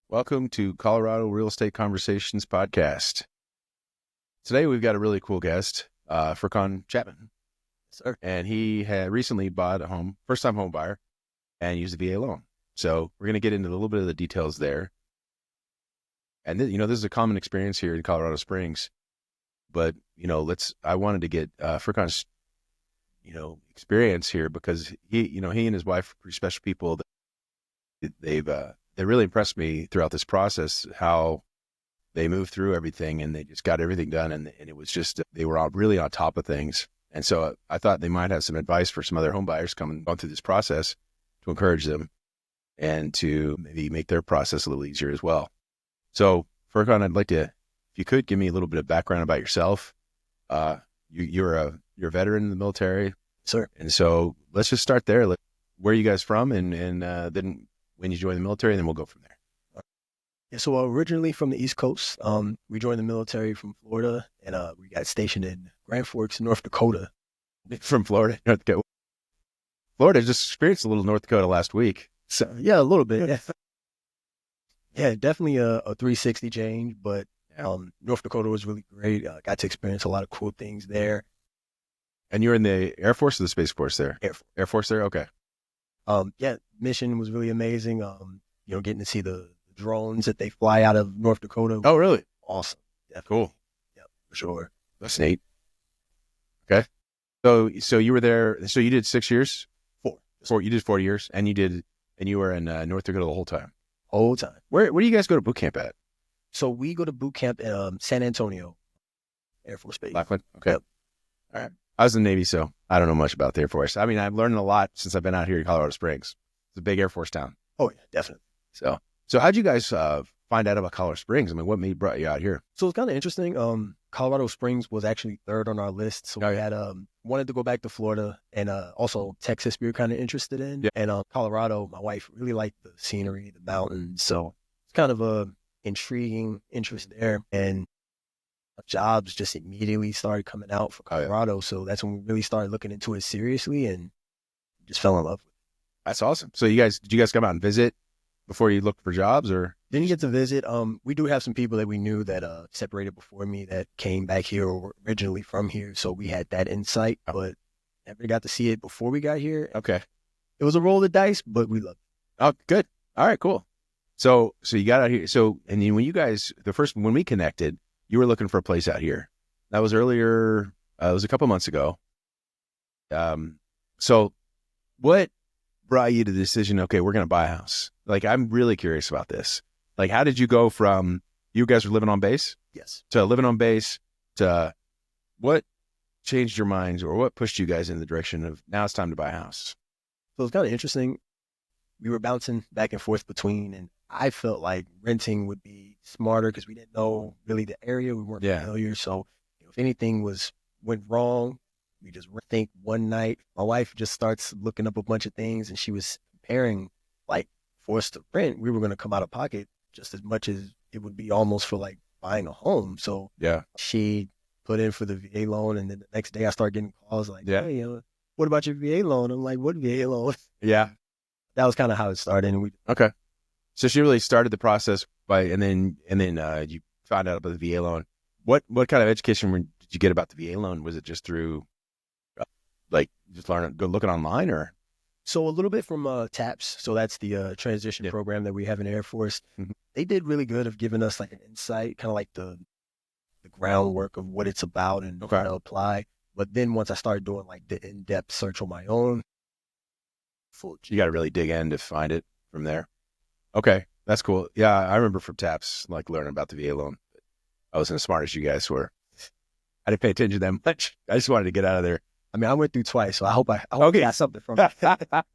Welcome to Colorado Real Estate Conversations podcast. Today we've got a really cool guest, Furqan Chapman, Sir. and he had recently bought a home, first-time home buyer, and used a VA loan. So we're going to get into a little bit of the details there. And this is a common experience here in Colorado Springs. But I wanted to get Furqan's experience here because he and his wife are pretty special people. They really impressed me throughout this process, how they moved through everything and they just got everything done. And it was just, they were all really on top of things. And so I thought they might have some advice for some other home buyers going through this process to encourage them and to maybe make their process a little easier as well. So Furqan, I'd like to, if you could give me a little bit of background about yourself. You're a veteran in the military. Sir. And so let's just start there. Where are you guys from? And then when you join the military, and then we'll go from there. Yeah, so originally from the East Coast, we joined the military from Florida, and we got stationed in Grand Forks, North Dakota. From Florida, North Dakota. Florida just experienced a little North Dakota last week. So yeah, a little bit. Yeah, yeah, definitely a 360 change, but North Dakota was really great. Got to experience a lot of cool things there. And you're in the Air Force or the Space Force there? Air Force there? Okay. Yeah, mission was really amazing. Getting to see the drones that they fly out of North Dakota. Oh, really? Awesome. Definitely. Cool. Yeah, for sure. That's neat. Okay. So you were there. So you did 6 years? Four. You did 4 years, and you were in North Dakota the whole time. Whole time. Where do you guys go to boot camp at? So we go to boot camp in San Antonio Air Force Base. Lackland? Okay. Yep. All right. I was in the Navy, so I don't know much about the Air Force. I mean, I've learned a lot since I've been out here in Colorado Springs. It's a big Air Force town. Oh, yeah, definitely. So how'd you guys find out about Colorado Springs? I mean, what brought you out here? So it's kind of interesting. Colorado Springs was actually third on our list. So we had wanted to go back to Florida, and also Texas we were kind of interested in. Yeah. And Colorado, my wife really liked the scenery, the mountains. So it's kind of a intriguing interest there. And jobs just immediately started coming out for Colorado. Oh, yeah. So that's when we really started looking into it seriously and just fell in love with it. That's awesome. So did you guys come out and visit before you looked for jobs, or? Didn't get to visit. We do have some people that we knew that separated before me that came back here or were originally from here. So we had that insight, but never got to see it before we got here. Okay. It was a roll of the dice, but we loved it. Oh, good. All right, cool. So you got out here. So, and then when we connected, you were looking for a place out here. That was earlier. It was a couple months ago. So what brought you to the decision? Okay, we're going to buy a house. Like, I'm really curious about this. Like, how did you go from you guys were living on base? Yes. To living on base to what changed your minds, or what pushed you guys in the direction of now it's time to buy a house? So it's kind of interesting. We were bouncing back and forth between, and I felt like renting would be smarter because we didn't know really the area. We weren't familiar. So if anything went wrong, we just think one night. My wife just starts looking up a bunch of things, and she was comparing, like, for us to rent, we were going to come out of pocket just as much as it would be almost for like buying a home. So yeah, she put in for the VA loan, and then the next day I started getting calls like, yeah, hey, what about your VA loan? I'm like, what VA loan? Yeah. That was kind of how it started. And okay. So she really started the process and then you found out about the VA loan. What kind of education did you get about the VA loan? Was it just through just looking online, or? So a little bit from TAPS. So that's the transition program that we have in the Air Force. Mm-hmm. They did really good of giving us like an insight, kind of like the groundwork of what it's about and how to apply. But then once I started doing like the in-depth search on my own, you got to really dig in to find it from there. Okay, that's cool. Yeah, I remember from TAPS, like, learning about the VA loan. I wasn't as smart as you guys were. I didn't pay attention to them much. I just wanted to get out of there. I mean, I went through twice, so I hope I got something from it.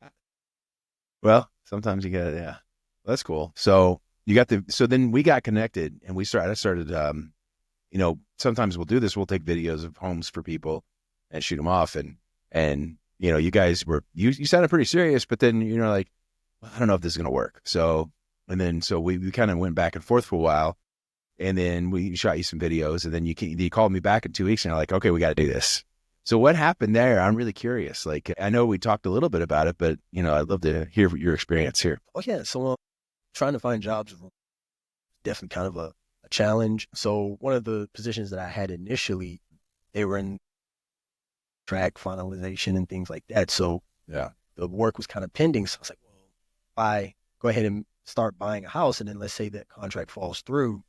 Well, sometimes you get it. Yeah, that's cool. So so then we got connected, and I started, sometimes we'll do this. We'll take videos of homes for people and shoot them off. And you guys you sounded pretty serious, but then like, well, I don't know if this is going to work. So we kind of went back and forth for a while, and then we shot you some videos, and then you called me back in 2 weeks, and you're like, okay, we got to do this. So what happened there? I'm really curious. Like, I know we talked a little bit about it, but I'd love to hear your experience here. Oh yeah. So trying to find jobs definitely kind of a challenge. So one of the positions that I had initially, they were in track finalization and things like that. So Yeah. the work was kind of pending. So I was like, well, if I go ahead and start buying a house, and then let's say that contract falls through,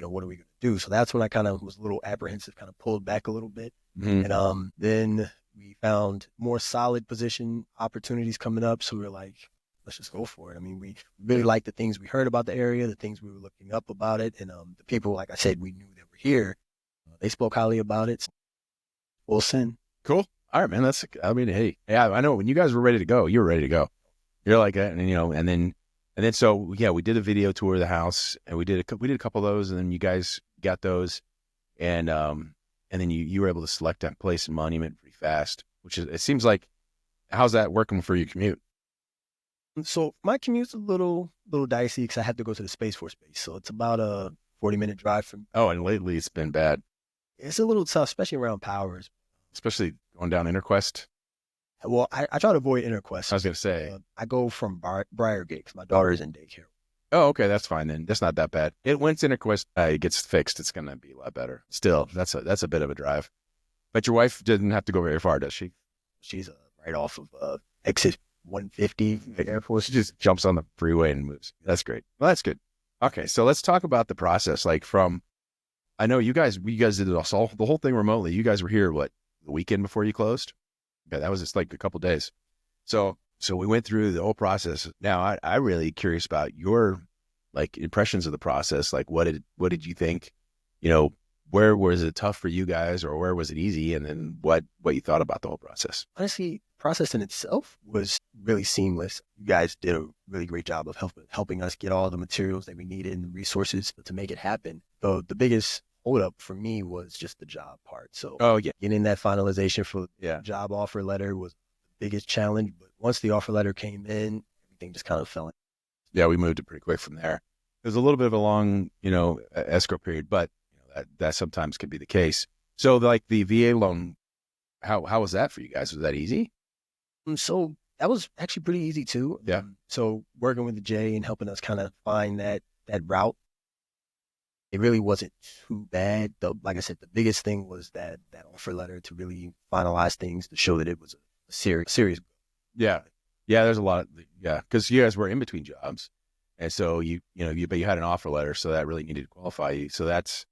what are we going to do? So that's when I kind of was a little apprehensive, kind of pulled back a little bit. Mm-hmm. And then we found more solid position opportunities coming up. So we were like, let's just go for it. I mean, we really liked the things we heard about the area, the things we were looking up about it. And the people, like I said, we knew that were here. They spoke highly about it. So we'll send. Cool. All right, man. I mean, hey, yeah, I know when you guys were ready to go, you were ready to go. You're like, and then so yeah, we did a video tour of the house, and we did a couple of those, and then you guys got those, and then you were able to select that place and monument pretty fast, it seems like, how's that working for your commute? So my commute's a little dicey because I have to go to the Space Force base. So it's about a 40-minute drive from. Oh, and lately it's been bad, It's a little tough, especially around Powers. especially going down Interquest. Well, I try to avoid Interquest. I was gonna say, I go from Briargate because my daughter is in daycare. oh, okay, that's fine then. That's not that bad. Once Interquest gets fixed, it's gonna be a lot better. Still, that's a bit of a drive. But your wife didn't have to go very far, does she? She's right off of exit 150 Air Force. She just jumps on the freeway and moves. That's great. Well, that's good. Okay, so let's talk about the process. Like I know you guys did it all, the whole thing remotely. You guys were here, what, the weekend before you closed? Yeah, that was just like a couple days. So we went through the whole process. Now I really curious about your like impressions of the process. Like what did you think? Where was it tough for you guys, or where was it easy? And then what you thought about the whole process? Honestly, the process in itself was really seamless. You guys did a really great job of helping us get all the materials that we needed and the resources to make it happen. So the biggest holdup for me was just the job part. So Oh yeah, getting that finalization for yeah. the job offer letter was the biggest challenge. But once the offer letter came in, everything just kind of fell in. Yeah, we moved it pretty quick from there. It was a little bit of a long, escrow period, but that sometimes can be the case. So like the VA loan, how was that for you guys? Was that easy? So that was actually pretty easy too. Yeah. So working with the J and helping us kind of find that route, it really wasn't too bad. Though, like I said, the biggest thing was that offer letter to really finalize things to show that it was a serious. Yeah. Yeah. There's a lot because you guys were in between jobs. And so but you had an offer letter, so that really needed to qualify you. So there's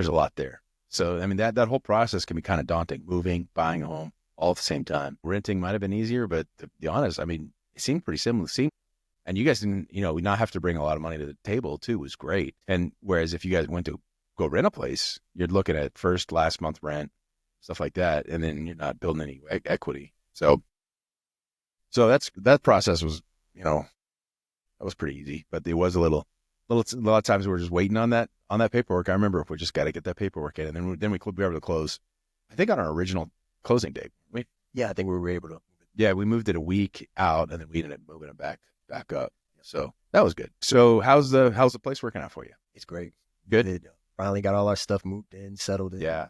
a lot there. So, I mean, that whole process can be kind of daunting, moving, buying a home all at the same time. Renting might've been easier, but to be honest, I mean, it seemed pretty similar. And you guys didn't, not have to bring a lot of money to the table too was great. And whereas if you guys went to go rent a place, you're looking at last month rent, stuff like that. And then you're not building any equity. So that process was, that was pretty easy, but there was a lot of times we were just waiting on that paperwork. I remember if we just got to get that paperwork in, and then we could be able to close, I think on our original closing date. Yeah, I think we were able to. Yeah, we moved it a week out, and then we ended up moving it back up. So that was good. So how's the place working out for you? It's great. Good. It finally got all our stuff moved in, settled in. Yeah.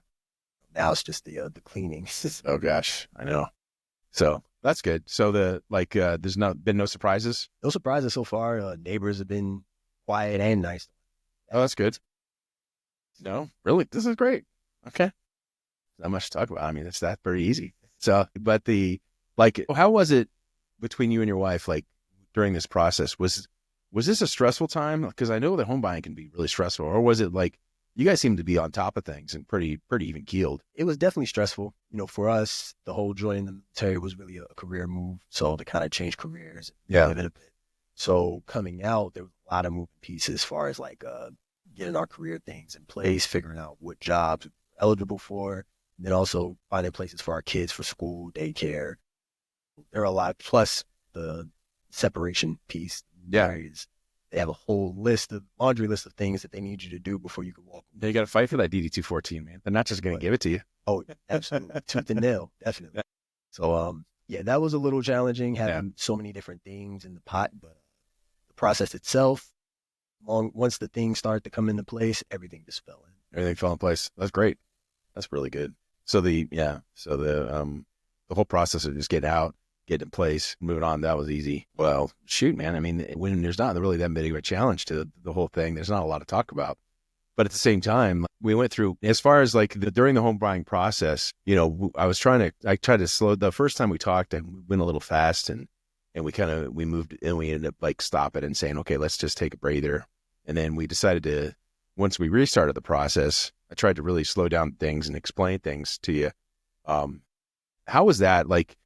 Now it's just the cleaning. Oh gosh, I know. So that's good. So there's been no surprises. No surprises so far. Neighbors have been quiet and nice. Oh, that's good. No, really, this is great. Okay, not much to talk about. I mean, it's that pretty easy. So, but how was it between you and your wife? Like during this process, was this a stressful time? Because I know that home buying can be really stressful. Or was it like you guys seem to be on top of things and pretty even keeled? It was definitely stressful. For us, the whole joining the military was really a career move. So to kind of change careers, live it a bit. So coming out, there was a lot of moving pieces as far as getting our career things in place, figuring out what jobs we're eligible for, and then also finding places for our kids for school, daycare. There are a lot, plus the separation piece. Yeah. They have a whole laundry list of things that they need you to do before you can walk. You got to fight for that DD-214, man. They're not just going to give it to you. Oh, absolutely. Tooth and nail, definitely. So, that was a little challenging having so many different things in the pot, but the process itself, once the things start to come into place, everything just fell in. Everything fell in place. That's great. That's really good. So the whole process of just getting out, get in place, moving on. That was easy. Well, shoot, man. I mean, when there's not really that big of a challenge to the whole thing, there's not a lot to talk about. But at the same time, we went through, as far as like during the home buying process, you know, I tried to slow, the first time we talked, and we went a little fast, and we moved, and we ended up like stopping and saying, okay, let's just take a breather. And then we decided to, once we restarted the process, I tried to really slow down things and explain things to you. How was that? Like,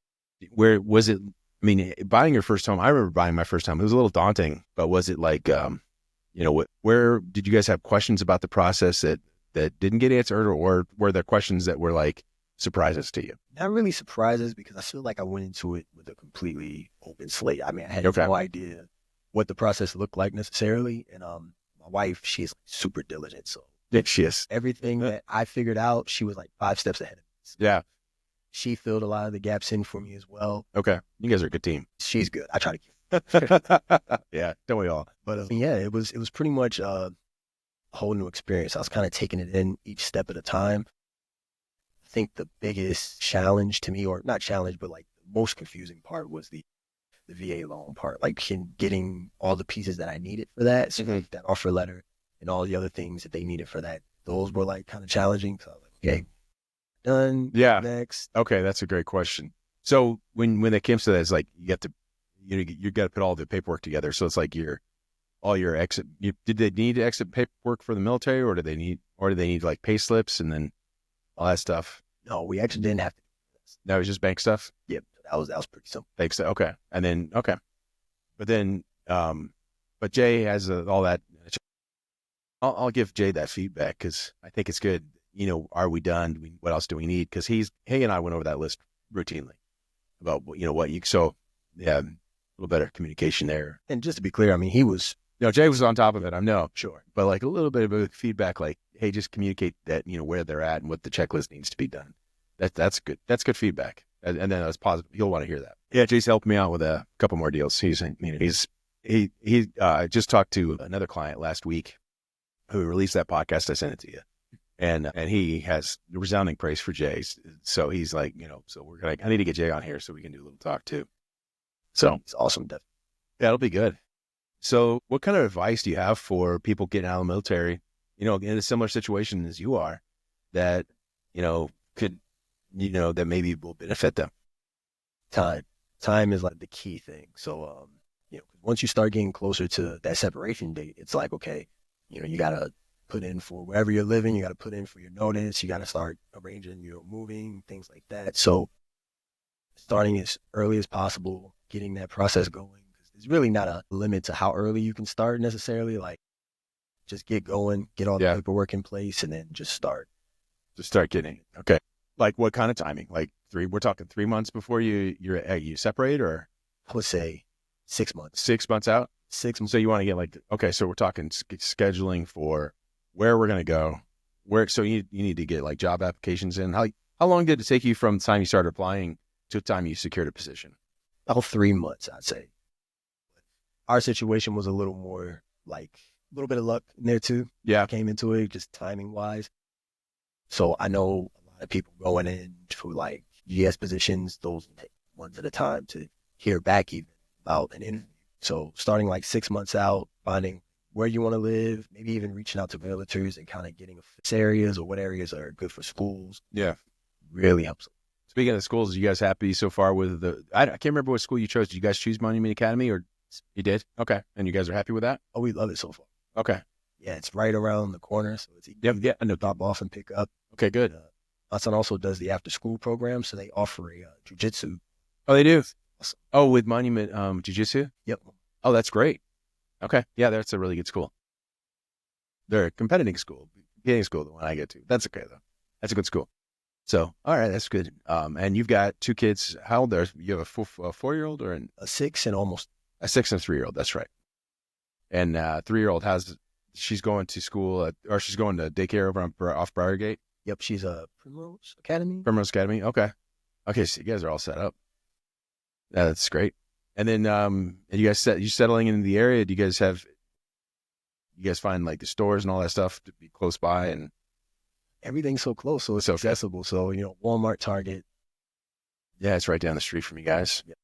where was it? I mean, buying your first home, I remember buying my first home. It was a little daunting, but was it like, you know, where did you guys have questions about the process that didn't get answered, or were there questions that were like surprises to you? Not really surprises, because I feel like I went into it with a completely open slate. I mean, I had Okay. no idea what the process looked like necessarily. And my wife, she's like super diligent. So Yeah, she is. everything that I figured out, she was like 5 steps ahead of me. So Yeah. she filled a lot of the gaps in for me as well. Okay. You guys are a good team. She's good. I try to keep. Yeah. Don't we all? But yeah, it was pretty much a whole new experience. I was kind of taking it in each step at a time. I think the biggest challenge to me, or not challenge, but like the most confusing part, was the VA loan part, like getting all the pieces that I needed for that. So like that offer letter and all the other things that they needed for that. Those were like kind of challenging. So I was like, okay, done. Yeah. Next. Okay. That's a great question. So when it comes to that, it's like, you got to put all the paperwork together. So it's like did they need exit paperwork for the military, or do they need like pay slips and then all that stuff? No, we actually didn't have to do this. That was just bank stuff? Yep. That was pretty simple. Bank stuff. Okay. And then, okay. But then, but Jay has all that. I'll give Jay that feedback, because I think it's good. You know, are we done? What else do we need? Because he and I went over that list routinely about, you know, so yeah, a little better communication there. And just to be clear, I mean, he was, Jay was on top of it. I know. sure. But like a little bit of feedback, like, hey, just communicate that, you know, where they're at and what the checklist needs to be done. That's good. That's good feedback. And then that's positive. You'll want to hear that. Yeah. Jay's helped me out with a couple more deals. He just talked to another client last week who released that podcast. I sent it to you. And he has resounding praise for Jay. So he's like, you know, so I need to get Jay on here so we can do a little talk too. So It's awesome. that'll be good. So what kind of advice do you have for people getting out of the military, you know, in a similar situation as you are, that, you know, that maybe will benefit them? Time is like the key thing. So, you know, once you start getting closer to that separation date, it's like, okay, you know, you got to put in for wherever you're living. You got to put in for your notice. You got to start arranging your moving, things like that. So starting as early as possible, getting that process going. There's really not a limit to how early you can start necessarily. Like, just get going, get all the paperwork in place, and then just start. Just start getting it. Okay. Like what kind of timing? Like we're talking 3 months before you separate, or? I would say 6 months. 6 months out? 6 months. So you want to get like, okay, so we're talking scheduling for where we're going to go. So you need to get like job applications in. How long did it take you from the time you started applying to the time you secured a position? About 3 months, I'd say. Our situation was a little more like a little bit of luck in there too. Yeah. Came into it just timing wise. So I know a lot of people going in for like GS positions, those take months at a time to hear back even about an interview. So starting like 6 months out, finding where you want to live, maybe even reaching out to realtors and kind of getting areas or what areas are good for schools. Yeah. Really helps. Speaking of the schools, are you guys happy so far with I can't remember what school you chose. Did you guys choose Monument Academy, or you did? Okay. And you guys are happy with that? Oh, we love it so far. Okay. Yeah, it's right around the corner, so it's easy. Yeah. I know. Drop off and pick up. Okay, good. My son also does the after school program, so they offer a jujitsu. Oh, they do? Awesome. Oh, with Monument Jiu-Jitsu? Yep. Oh, that's great. Okay. Yeah, that's a really good school. They're a competing school, the one I get to. That's okay, though. That's a good school. So, all right, that's good. And you've got 2 kids. How old are you? Have a 4-year-old or a 6 and almost a 6 and a 3-year-old? That's right. And 3-year-old she's going to school or she's going to daycare over off Briargate. Yep, she's a Primrose Academy. Primrose Academy. Okay. So you guys are all set up. Yeah, that's great. And then, and you settling in the area? Do you guys find like the stores and all that stuff to be close by? And everything's so close, so it's accessible. So, you know, Walmart, Target. Yeah, it's right down the street from you guys. Yeah.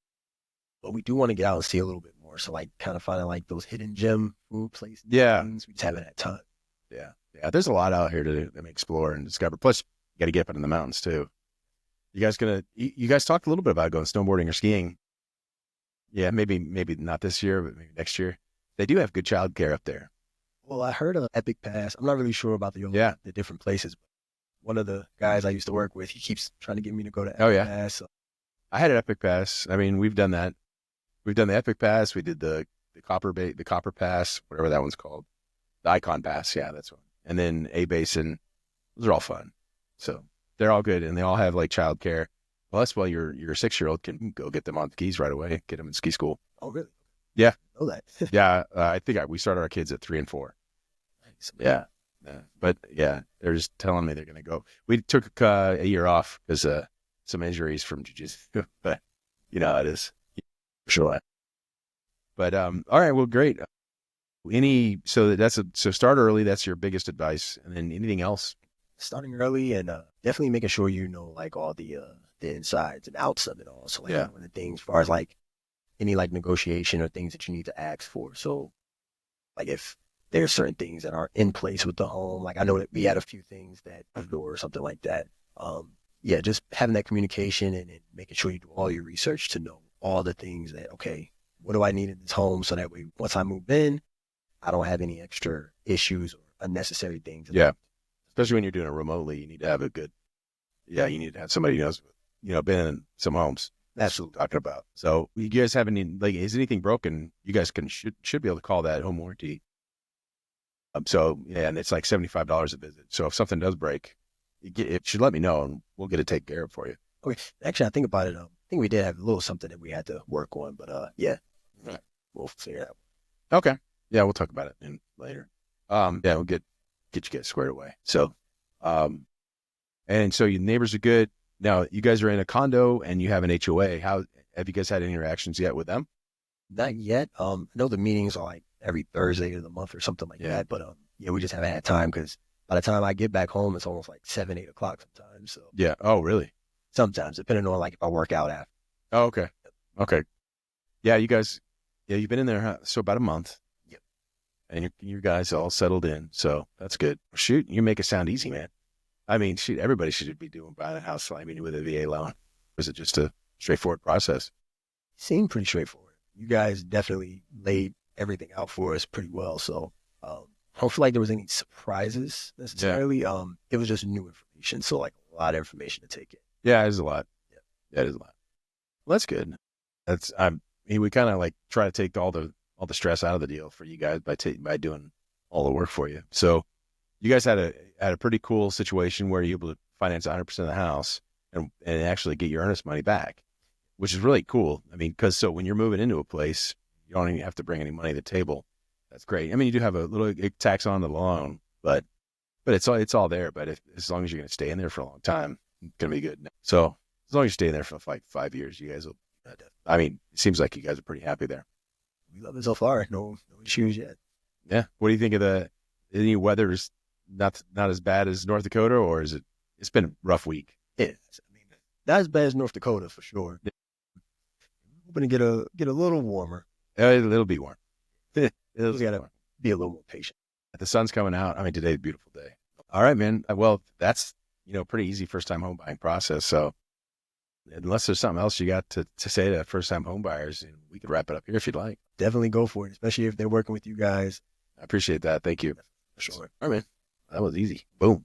but we do want to get out and see a little bit more. So like kind of finding like those hidden gem food places. Yeah. Things we just haven't had time. Yeah. Yeah. There's a lot out here to explore and discover. Plus, you got to get up into the mountains too. You guys talked a little bit about going snowboarding or skiing. Yeah. Maybe not this year, but maybe next year. They do have good childcare up there. Well, I heard of Epic Pass. I'm not really sure about the different places. But one of the guys I used to work with, he keeps trying to get me to go to Epic Pass. So. I had an Epic Pass. I mean, we've done that. We've done the Epic Pass. We did the Copper Pass, whatever that one's called. The Icon Pass. Yeah, that's one. And then A Basin. Those are all fun. So they're all good, and they all have like childcare. Plus, well, your 6-year-old can go get them on skis right away. Get them in ski school. Oh, really? Yeah. I know that. Yeah, I think we started our kids at 3 and 4. Nice. Yeah. But yeah, they're just telling me they're going to go. We took a year off because some injuries from jiu-jitsu, but you know how it is. Sure. But all right, well, great. So start early. That's your biggest advice, and then anything else? Starting early and definitely making sure you know like all the insides and outs of it all. So like one of the things as far as like any like negotiation or things that you need to ask for. So like if there's certain things that are in place with the home, like I know that we had a few things that or something like that. Yeah, just having that communication and making sure you do all your research to know all the things that, okay, what do I need in this home so that way once I move in, I don't have any extra issues or unnecessary things. Yeah. Especially when you're doing it remotely, you need to have you need to have somebody who knows, been in some homes. That's what I'm talking about. So you guys have any, like, is anything broken? You guys should be able to call that home warranty. So yeah, and it's like $75 a visit. So if something does break, it should let me know and we'll get it taken care of for you. Okay. Actually, I think about it. I think we did have a little something that we had to work on, but yeah, we'll figure it out. Okay. Yeah, we'll talk about it later. Yeah, we'll get you guys squared away. So, and so your neighbors are good. Now you guys are in a condo and you have an HOA. How have you guys had any interactions yet with them? Not yet. I know the meetings are like every Thursday of the month or something like that, but yeah, we just haven't had time because by the time I get back home, it's almost like 7, 8 o'clock sometimes. So yeah. Oh, really? Sometimes, depending on like if I work out after. Oh, okay. Okay. Yeah, you guys. Yeah, you've been in there so about a month. Yep. And you guys all settled in, so that's good. Shoot, you make it sound easy, man. I mean, shoot, everybody should be buying a house. I mean, with a VA loan. Or is it just a straightforward process? Seemed pretty straightforward. You guys definitely laid everything out for us pretty well. So I don't feel like there was any surprises necessarily. Yeah. It was just new information. So like a lot of information to take in. Yeah, it is a lot. Yeah, it is a lot. Well, that's good. We kind of like try to take all the stress out of the deal for you guys by doing all the work for you. So you guys had a pretty cool situation where you're able to finance 100% of the house and actually get your earnest money back, which is really cool. I mean, because so when you're moving into a place, you don't even have to bring any money to the table. That's great. I mean, you do have a little tax on the loan, but it's all there. But as long as you're going to stay in there for a long time, it's going to be good. So as long as you stay in there for like 5 years, you guys will. I mean, it seems like you guys are pretty happy there. We love it so far. No issues yet. Yeah. What do you think of any weather's not as bad as North Dakota, or is it? It's been a rough week. Yeah, I mean, not as bad as North Dakota for sure. Yeah. Hoping to get a little warmer. It'll be warm. We gotta be a little more patient. The sun's coming out. I mean, today's a beautiful day. All right, man. Well, that's pretty easy first time home buying process. So unless there's something else you got to say to first time home buyers, we could wrap it up here if you'd like. Definitely go for it, especially if they're working with you guys. I appreciate that. Thank you. For sure. All right, man. That was easy. Boom.